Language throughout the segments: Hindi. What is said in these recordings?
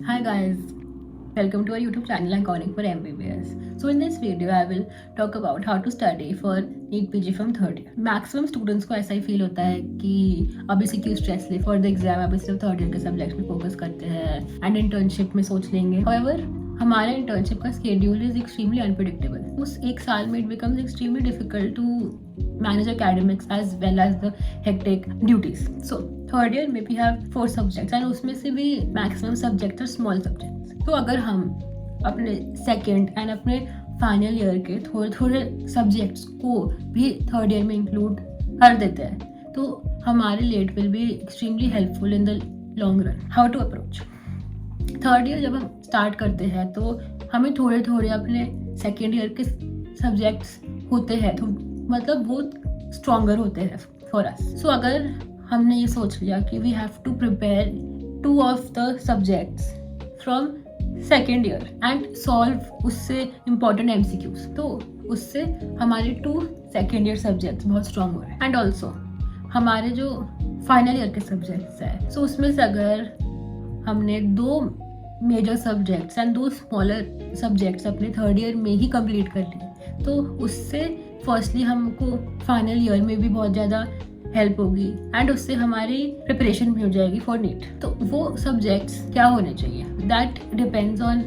Hi guys, welcome to our YouTube channel Iconic for MBBS. So in this video I will talk about how to study for NEET PG from third year. Maximum students को ऐसा ही फील होता है कि अभी से क्यों स्ट्रेस ले फॉर द एग्जाम, अभी सिर्फ थर्ड ईयर के सब्जेक्ट में फोकस करते हैं एंड इंटर्नशिप में सोच लेंगे. However, हमारे इंटर्नशिप का स्केड्यूल इज एक्सट्रीमली अनप्रिडिक्टेबल. उस एक साल में it becomes extremely difficult to manage academics as well as the hectic duties. So third year में we have 4 subjects and उसमें से भी maximum subjects are small subjects. तो अगर हम अपने second and अपने final year के थोड़े थोड़े subjects को भी third year में include कर देते हैं तो हमारे लिए it will be extremely helpful in the long run. How to approach? Third year जब हम स्टार्ट करते हैं तो हमें थोड़े थोड़े अपने सेकेंड ईयर के सब्जेक्ट्स होते हैं तो मतलब बहुत स्ट्रॉन्गर होते हैं फॉर अस. सो अगर हमने ये सोच लिया कि we have to prepare 2 of the subjects from second year and solve उससे इम्पॉर्टेंट MCQs, तो उससे हमारे 2 सेकेंड ईयर सब्जेक्ट्स बहुत स्ट्रॉन्ग हो रहे हैं. एंड ऑल्सो हमारे जो फाइनल ईयर के सब्जेक्ट्स हैं सो उसमें से अगर हमने 2 major subjects and 2 smaller subjects अपने थर्ड ईयर में ही कंप्लीट कर लिए तो उससे फर्स्टली हमको फाइनल ईयर में भी बहुत ज़्यादा हेल्प होगी एंड उससे हमारी प्रिपरेशन भी हो जाएगी फॉर नीट. तो वो सब्जेक्ट्स क्या होने चाहिए that depends on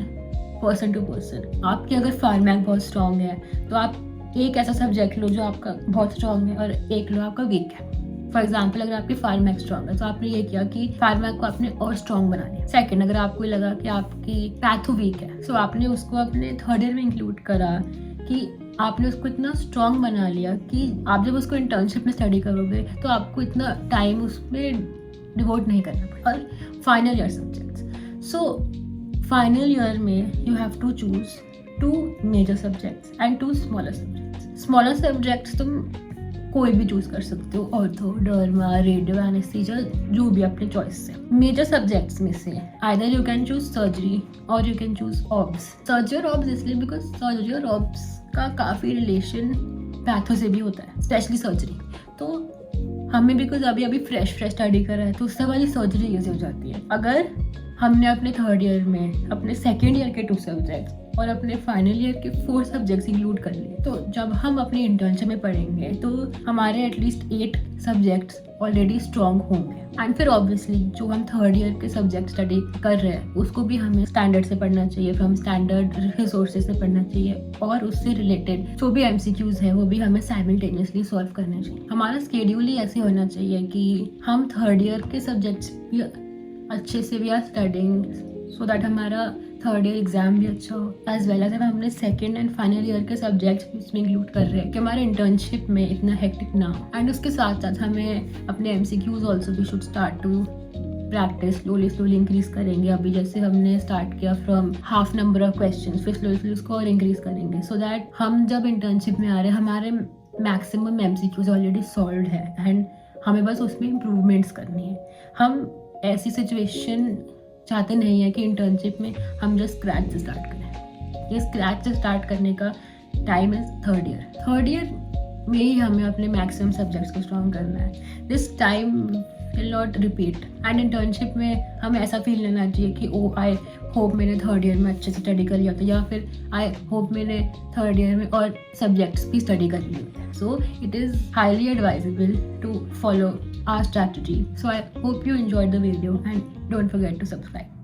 person to person. आपकी अगर फार्मैक बहुत स्ट्रॉन्ग है तो आप एक ऐसा सब्जेक्ट लो जो आपका बहुत स्ट्रॉन्ग है और एक लो आपका वीक है. फॉर एग्जाम्पल अगर आपकी फार्मैक स्ट्रॉन्ग है तो आपने ये किया कि फार्मैक को आपने और स्ट्रॉन्ग बना लिया. सेकेंड, अगर आपको लगा कि आपकी पैथो वीक है सो आपने उसको अपने थर्ड ईयर में इंक्लूड करा कि आपने उसको इतना स्ट्रॉन्ग बना लिया कि आप जब उसको इंटर्नशिप में स्टडी करोगे तो आपको इतना टाइम उसमें डिवोट नहीं करना पड़ेगा. और final year subjects, so final year में you have to choose 2 major subjects and 2 smaller subjects. Smaller subjects तुम कोई भी चूज कर सकते हो, ऑर्थो, डर्मा, रेडियो, एनेस्थीसिया, जो भी अपने चॉइस से. मेजर सब्जेक्ट्स में से either you can choose surgery और you can choose obs. Surgery और ऑब्स इसलिए बिकॉज सर्जरी और ऑब्स का काफ़ी रिलेशन पैथो से भी होता है, स्पेशली सर्जरी. तो हमें बिकॉज अभी फ्रेश स्टडी कर रहा है तो उससे हमारी सर्जरी ईजी हो जाती है. अगर हमने अपने थर्ड ईयर में अपने सेकेंड ईयर के 2 सब्जेक्ट्स और अपने फाइनल ईयर के 4 सब्जेक्ट्स इंक्लूड कर लिए तो जब हम अपनी इंटर्नशिप में पढ़ेंगे तो हमारे एटलीस्ट 8 सब्जेक्ट्स ऑलरेडी स्ट्रॉन्ग होंगे. एंड फिर ऑब्वियसली जो हम थर्ड ईयर के सब्जेक्ट स्टडी कर रहे हैं उसको भी हमें स्टैंडर्ड से पढ़ना चाहिए, फ्रॉम स्टैंडर्ड रिसोर्सेज से पढ़ना चाहिए और उससे रिलेटेड जो भी MCQs है वो भी हमें साइमल्टेनियसली सॉल्व करने चाहिए. हमारा स्केड्यूल ही ऐसे होना चाहिए कि हम थर्ड ईयर के सब्जेक्ट्स भी अच्छे से भी आर स्टडिंग सो दैट हमारा थर्ड ईयर एग्जाम भी अच्छा हो एज वेल एज हमने सेकेंड एंड फाइनल ईयर के सब्जेक्ट्स भी इसमें इंक्लूड कर रहे हैं कि हमारे इंटर्नशिप में इतना हेक्टिक ना हो. एंड उसके साथ साथ हमें अपने MCQs ऑल्सो भी should start to practice. Slowly increase करेंगे. अभी जैसे हमने स्टार्ट किया from half number of question, फिर स्लोली उसको और इंक्रीज करेंगे सो दैट हम जब इंटर्नशिप में आ रहे हैं हमारे मैक्सिमम MCQs ऑलरेडी सॉल्व है एंड हमें बस उसमें इम्प्रूवमेंट्स करनी है. हम ऐसी सिचुएशन चाहते नहीं है कि इंटर्नशिप में हम जस्ट स्क्रैच से स्टार्ट करें. ये स्क्रैच से स्टार्ट करने का time is third year. Third year में ही हमें अपने मैक्सिमम सब्जेक्ट्स को स्ट्रॉन्ग करना है. This time will not repeat. And internship में हमें ऐसा फील लेना चाहिए कि ओ आई होप मैंने थर्ड ईयर में अच्छे से स्टडी कर लिया था या फिर आई होप मैंने थर्ड ईयर में और सब्जेक्ट्स भी स्टडी कर लिए थे. So it is highly advisable to follow our strategy. So I hope you enjoyed the video and don't forget to subscribe.